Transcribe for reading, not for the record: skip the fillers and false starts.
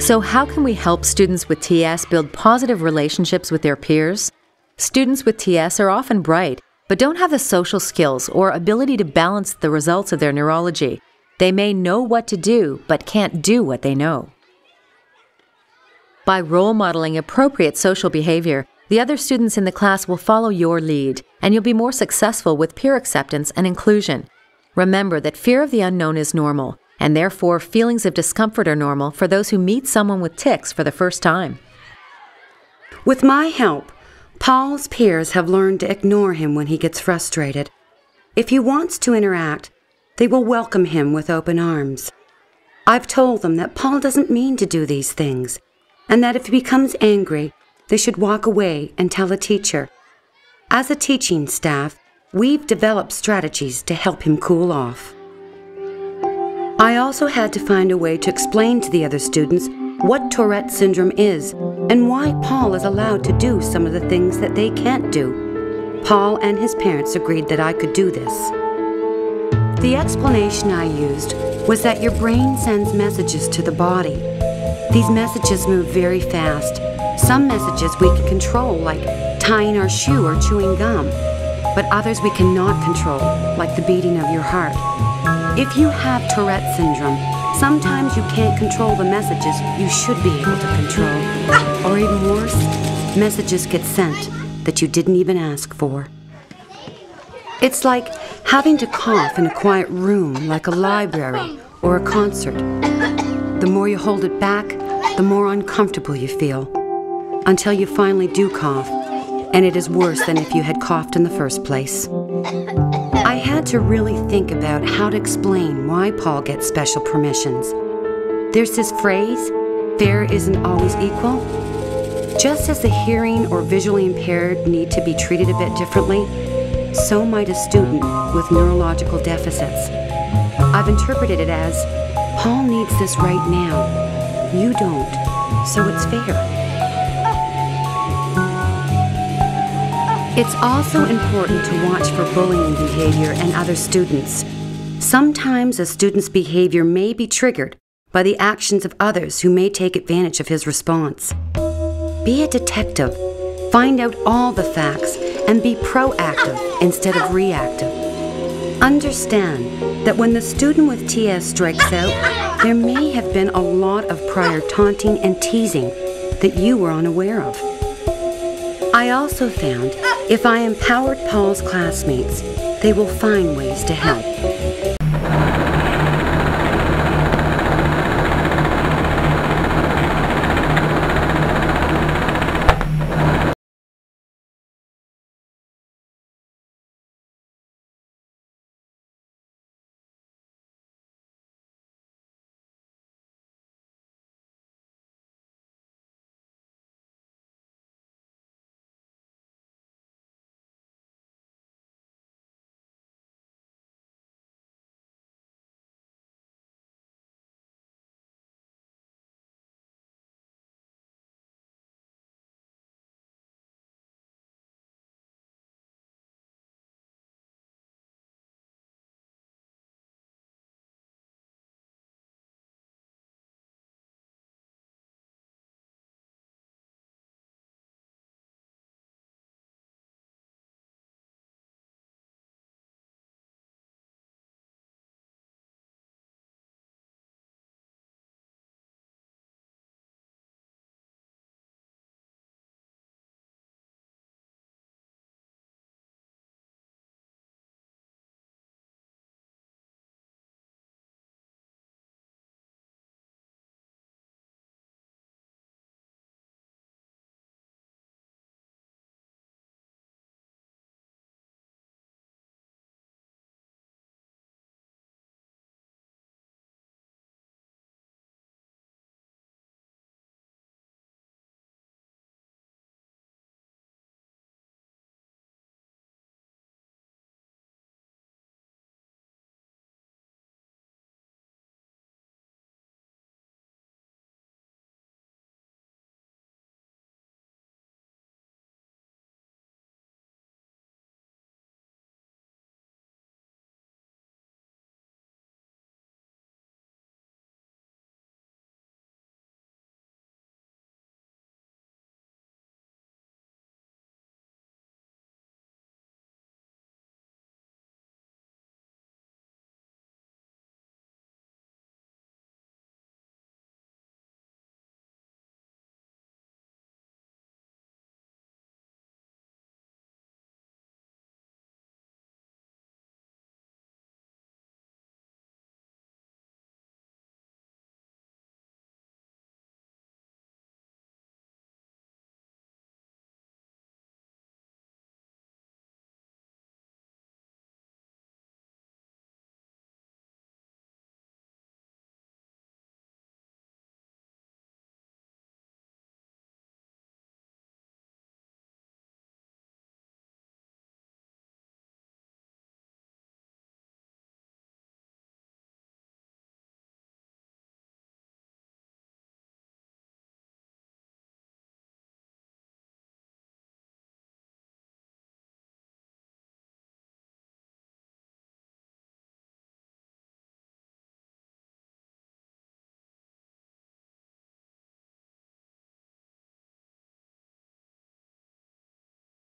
So how can we help students with TS build positive relationships with their peers? Students with TS are often bright, but don't have the social skills or ability to balance the results of their neurology. They may know what to do, but can't do what they know. By role modeling appropriate social behavior, the other students in the class will follow your lead, and you'll be more successful with peer acceptance and inclusion. Remember that fear of the unknown is normal, and therefore feelings of discomfort are normal for those who meet someone with tics for the first time. With my help, Paul's peers have learned to ignore him when he gets frustrated. If he wants to interact, they will welcome him with open arms. I've told them that Paul doesn't mean to do these things, and that if he becomes angry, they should walk away and tell a teacher. As a teaching staff, we've developed strategies to help him cool off. I also had to find a way to explain to the other students what Tourette Syndrome is and why Paul is allowed to do some of the things that they can't do. Paul and his parents agreed that I could do this. The explanation I used was that your brain sends messages to the body. These messages move very fast. Some messages we can control, like tying our shoe or chewing gum, but others we cannot control, like the beating of your heart. If you have Tourette Syndrome, sometimes you can't control the messages you should be able to control. Or even worse, messages get sent that you didn't even ask for. It's like having to cough in a quiet room, like a library or a concert. The more you hold it back, the more uncomfortable you feel, until you finally do cough, and it is worse than if you had coughed in the first place. I had to really think about how to explain why Paul gets special permissions. There's this phrase, fair isn't always equal. Just as the hearing or visually impaired need to be treated a bit differently, so might a student with neurological deficits. I've interpreted it as, Paul needs this right now. You don't, so it's fair. It's also important to watch for bullying behavior in other students. Sometimes a student's behavior may be triggered by the actions of others who may take advantage of his response. Be a detective. Find out all the facts and be proactive instead of reactive. Understand that when the student with TS strikes out, there may have been a lot of prior taunting and teasing that you were unaware of. I also found if I empowered Paul's classmates, they will find ways to help.